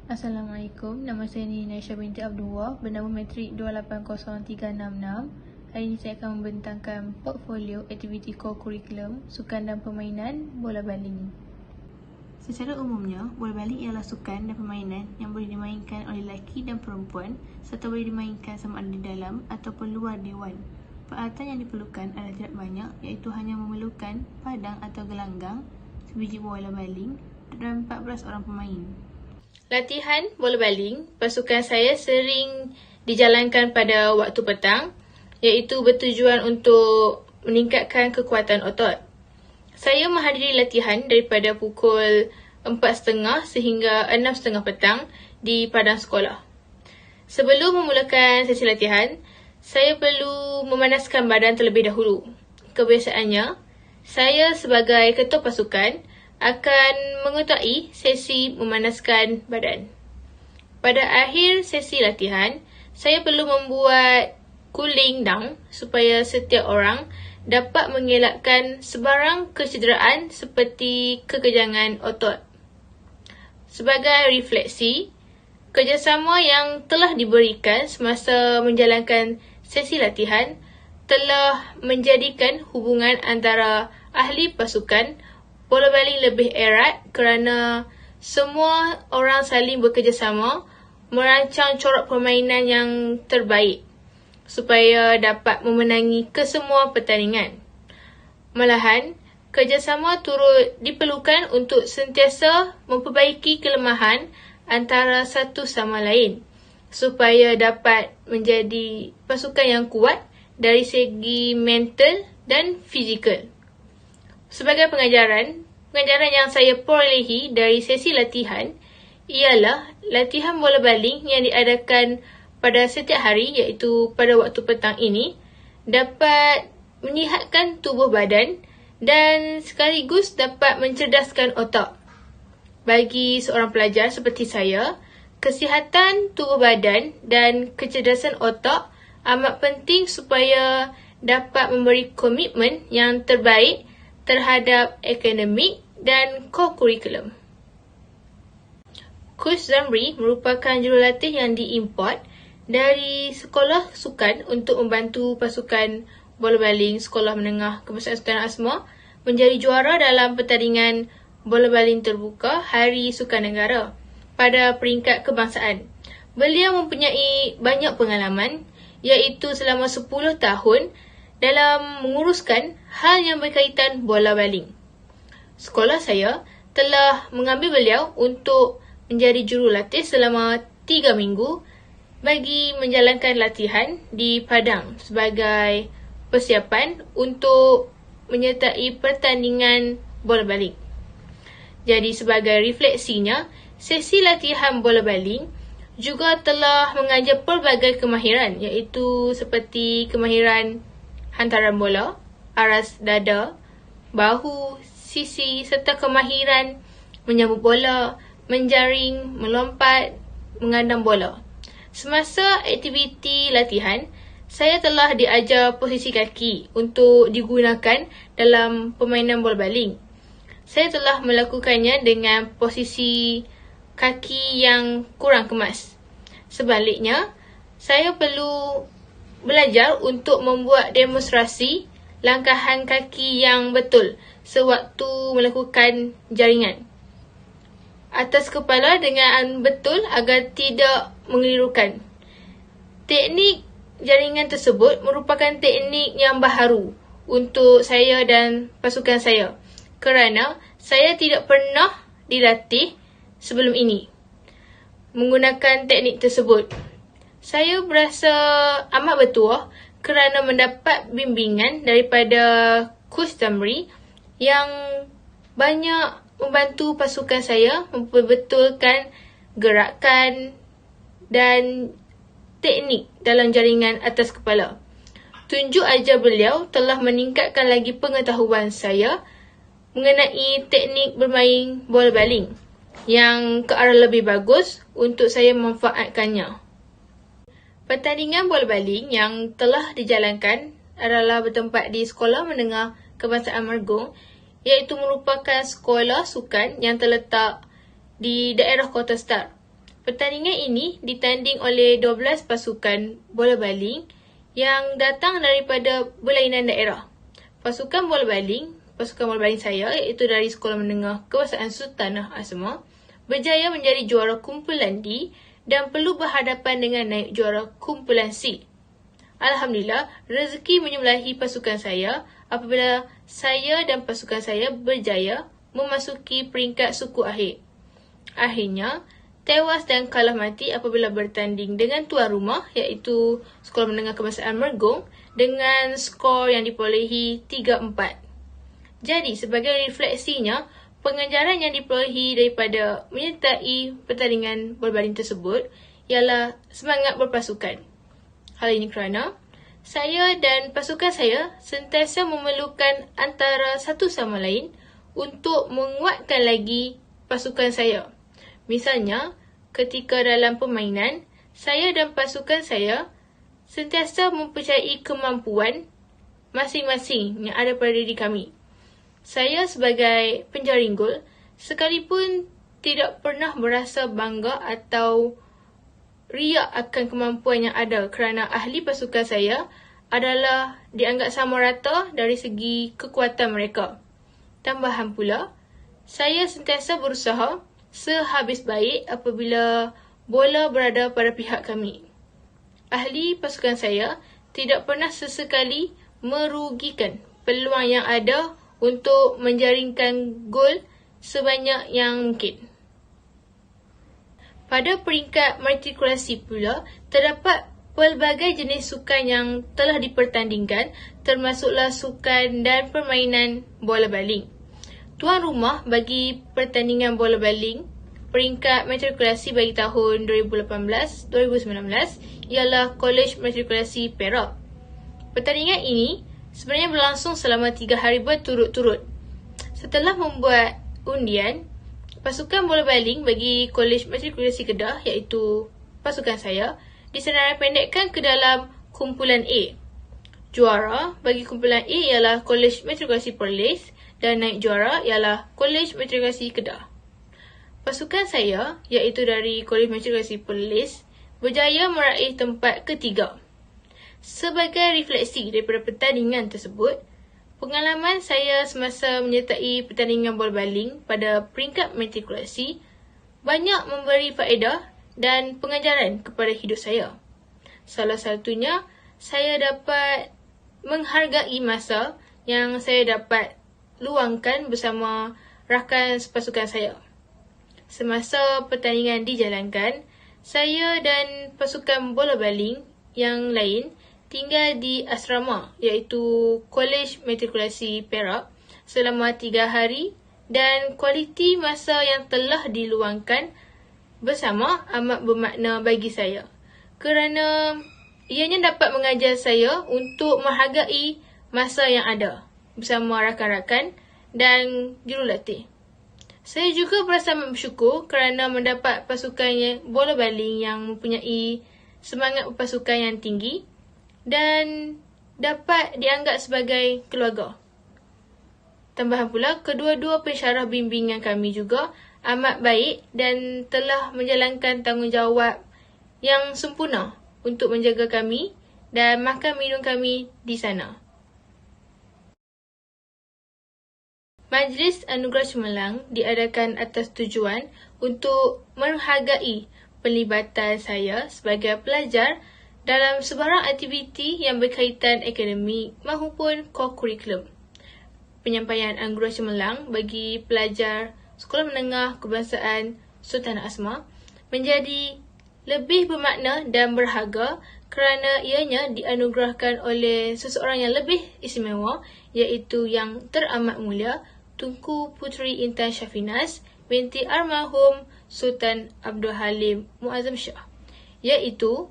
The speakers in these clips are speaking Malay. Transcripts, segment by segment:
Assalamualaikum, nama saya Nina Aisyah binti Abdullah, bernama matrik 280366. Hari ini saya akan membentangkan portfolio aktiviti core curriculum, sukan dan permainan bola baling. Secara umumnya, bola baling ialah sukan dan permainan yang boleh dimainkan oleh lelaki dan perempuan serta boleh dimainkan sama ada di dalam ataupun luar dewan. Peralatan yang diperlukan adalah tidak banyak, iaitu hanya memerlukan padang atau gelanggang, sebiji bola baling dan 14 orang pemain. Latihan bola baling, pasukan saya sering dijalankan pada waktu petang, iaitu bertujuan untuk meningkatkan kekuatan otot. Saya menghadiri latihan daripada pukul 4.30 sehingga 6.30 petang di padang sekolah. Sebelum memulakan sesi latihan, saya perlu memanaskan badan terlebih dahulu. Kebiasaannya, saya sebagai ketua pasukan akan mengetahui sesi memanaskan badan. Pada akhir sesi latihan, saya perlu membuat cooling down supaya setiap orang dapat mengelakkan sebarang kecederaan seperti kekejangan otot. Sebagai refleksi, kerjasama yang telah diberikan semasa menjalankan sesi latihan telah menjadikan hubungan antara ahli pasukan bola baling lebih erat kerana semua orang saling bekerjasama merancang corak permainan yang terbaik supaya dapat memenangi kesemua pertandingan. Malahan, kerjasama turut diperlukan untuk sentiasa memperbaiki kelemahan antara satu sama lain supaya dapat menjadi pasukan yang kuat dari segi mental dan fizikal. Sebagai pengajaran yang saya perolehi dari sesi latihan ialah latihan bola baling yang diadakan pada setiap hari, iaitu pada waktu petang ini, dapat menyihatkan tubuh badan dan sekaligus dapat mencerdaskan otak. Bagi seorang pelajar seperti saya, kesihatan tubuh badan dan kecerdasan otak amat penting supaya dapat memberi komitmen yang terbaik terhadap akademik dan co-curriculum. Coach Zamri merupakan jurulatih yang diimport dari sekolah sukan untuk membantu pasukan bola baling sekolah menengah Kebangsaan Sultan Azmar menjadi juara dalam pertandingan bola baling terbuka Hari Sukan Negara pada peringkat kebangsaan. Beliau mempunyai banyak pengalaman, iaitu selama 10 tahun dalam menguruskan hal yang berkaitan bola baling. Sekolah saya telah mengambil beliau untuk menjadi jurulatih selama 3 minggu bagi menjalankan latihan di padang sebagai persiapan untuk menyertai pertandingan bola baling. Jadi sebagai refleksinya, sesi latihan bola baling juga telah mengajar pelbagai kemahiran, iaitu seperti kemahiran hantaran bola, aras dada, bahu, sisi serta kemahiran menyambut bola, menjaring, melompat, mengandam bola. Semasa aktiviti latihan, saya telah diajar posisi kaki untuk digunakan dalam permainan bola baling. Saya telah melakukannya dengan posisi kaki yang kurang kemas. Sebaliknya, saya perlu belajar untuk membuat demonstrasi langkahan kaki yang betul sewaktu melakukan jaringan atas kepala dengan betul agar tidak mengelirukan. Teknik jaringan tersebut merupakan teknik yang baharu untuk saya dan pasukan saya kerana saya tidak pernah dilatih sebelum ini menggunakan teknik tersebut. Saya berasa amat bertuah kerana mendapat bimbingan daripada Coach Zamri yang banyak membantu pasukan saya memperbetulkan gerakan dan teknik dalam jaringan atas kepala. Tunjuk ajar beliau telah meningkatkan lagi pengetahuan saya mengenai teknik bermain bola baling yang ke arah lebih bagus untuk saya memanfaatkannya. Pertandingan bola baling yang telah dijalankan adalah bertempat di Sekolah Menengah Kebangsaan Mergong, iaitu merupakan sekolah sukan yang terletak di daerah Kota Star. Pertandingan ini ditanding oleh 12 pasukan bola baling yang datang daripada berlainan daerah. Pasukan bola baling saya iaitu dari Sekolah Menengah Kebangsaan Sultanah Azmar berjaya menjadi juara kumpulan D dan perlu berhadapan dengan naib juara kumpulan C. Alhamdulillah, rezeki menyebelahi pasukan saya apabila saya dan pasukan saya berjaya memasuki peringkat suku akhir. Akhirnya, tewas dan kalah mati apabila bertanding dengan tuan rumah iaitu Sekolah Menengah Kebangsaan Mergong dengan skor yang diperolehi 3-4. Jadi, sebagai refleksinya, pengajaran yang diperolehi daripada menyertai pertandingan bola baling tersebut ialah semangat berpasukan. Hal ini kerana saya dan pasukan saya sentiasa memerlukan antara satu sama lain untuk menguatkan lagi pasukan saya. Misalnya, ketika dalam permainan, saya dan pasukan saya sentiasa mempercayai kemampuan masing-masing yang ada pada diri kami. Saya sebagai penjaring gol, sekalipun tidak pernah merasa bangga atau riak akan kemampuan yang ada kerana ahli pasukan saya adalah dianggap sama rata dari segi kekuatan mereka. Tambahan pula, saya sentiasa berusaha sehabis baik apabila bola berada pada pihak kami. Ahli pasukan saya tidak pernah sesekali merugikan peluang yang ada untuk menjaringkan gol sebanyak yang mungkin. Pada peringkat matrikulasi pula, terdapat pelbagai jenis sukan yang telah dipertandingkan, termasuklah sukan dan permainan bola baling. Tuan rumah bagi pertandingan bola baling peringkat matrikulasi bagi tahun 2018-2019 ialah Kolej Matrikulasi Perak. Pertandingan ini sebenarnya berlangsung selama 3 hari berturut-turut. Setelah membuat undian, pasukan bola baling bagi Kolej Matrikulasi Kedah iaitu pasukan saya disenarai pendekkan ke dalam kumpulan A. Juara bagi kumpulan A ialah Kolej Matrikulasi Perlis dan naib juara ialah Kolej Matrikulasi Kedah. Pasukan saya iaitu dari Kolej Matrikulasi Perlis berjaya meraih tempat ketiga. Sebagai refleksi daripada pertandingan tersebut, pengalaman saya semasa menyertai pertandingan bola baling pada peringkat matrikulasi banyak memberi faedah dan pengajaran kepada hidup saya. Salah satunya, saya dapat menghargai masa yang saya dapat luangkan bersama rakan sepasukan saya. Semasa pertandingan dijalankan, saya dan pasukan bola baling yang lain tinggal di asrama iaitu Kolej Matrikulasi Perak selama 3 hari dan kualiti masa yang telah diluangkan bersama amat bermakna bagi saya kerana ianya dapat mengajar saya untuk menghargai masa yang ada bersama rakan-rakan dan jurulatih. Saya juga berasa bersyukur kerana mendapat pasukan bola baling yang mempunyai semangat berpasukan yang tinggi dan dapat dianggap sebagai keluarga. Tambahan pula, kedua-dua pensyarah bimbingan kami juga amat baik dan telah menjalankan tanggungjawab yang sempurna untuk menjaga kami dan makan minum kami di sana. Majlis Anugerah Cemerlang diadakan atas tujuan untuk menghargai pelibatan saya sebagai pelajar dalam sebarang aktiviti yang berkaitan akademik maupun co-curriculum. Penyampaian Anugerah Cemerlang bagi pelajar Sekolah Menengah Kebangsaan Sultanah Azmar menjadi lebih bermakna dan berharga kerana ianya dianugerahkan oleh seseorang yang lebih istimewa iaitu yang teramat mulia Tunku Puteri Intan Syafinas binti almarhum Sultan Abdul Halim Muazzam Shah, iaitu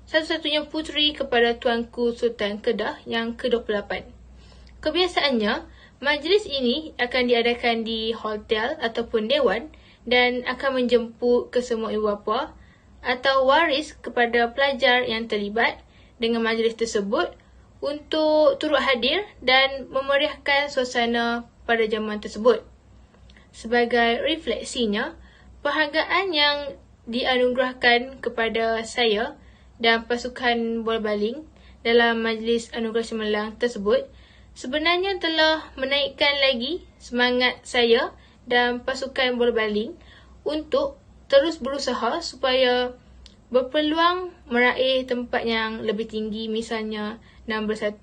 satu-satunya puteri kepada Tuanku Sultan Kedah yang ke-28. Kebiasaannya, majlis ini akan diadakan di hotel ataupun dewan dan akan menjemput ke semua ibu bapa atau waris kepada pelajar yang terlibat dengan majlis tersebut untuk turut hadir dan memeriahkan suasana pada zaman tersebut. Sebagai refleksinya, penghargaan yang dianugerahkan kepada saya dan pasukan bola baling dalam Majlis Anugerah Cemerlang tersebut sebenarnya telah menaikkan lagi semangat saya dan pasukan bola baling untuk terus berusaha supaya berpeluang meraih tempat yang lebih tinggi, misalnya nombor 1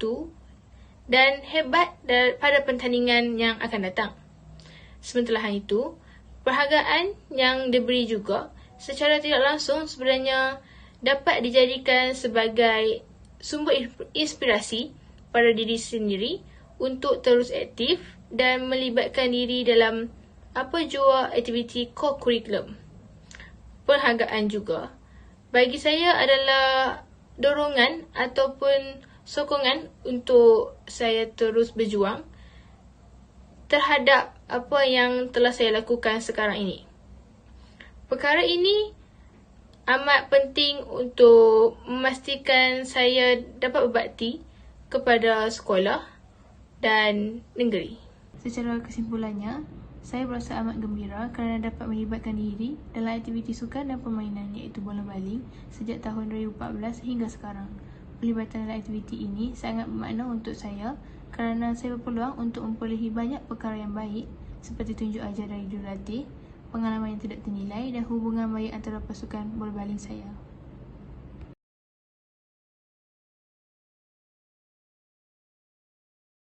dan hebat pada pertandingan yang akan datang. Sementara itu, perhargaan yang diberi juga secara tidak langsung sebenarnya dapat dijadikan sebagai sumber inspirasi pada diri sendiri untuk terus aktif dan melibatkan diri dalam apa jua aktiviti co-curriculum. Perhargaan juga bagi saya adalah dorongan ataupun sokongan untuk saya terus berjuang terhadap apa yang telah saya lakukan sekarang ini. Perkara ini amat penting untuk memastikan saya dapat berbakti kepada sekolah dan negeri. Secara kesimpulannya, saya berasa amat gembira kerana dapat melibatkan diri dalam aktiviti sukan dan permainan iaitu bola baling sejak tahun 2014 hingga sekarang. Pelibatan dalam aktiviti ini sangat bermakna untuk saya kerana saya berpeluang untuk memperolehi banyak perkara yang baik seperti tunjuk ajar dari jurulatih, pengalaman yang tidak ternilai dan hubungan baik antara pasukan bola baling saya.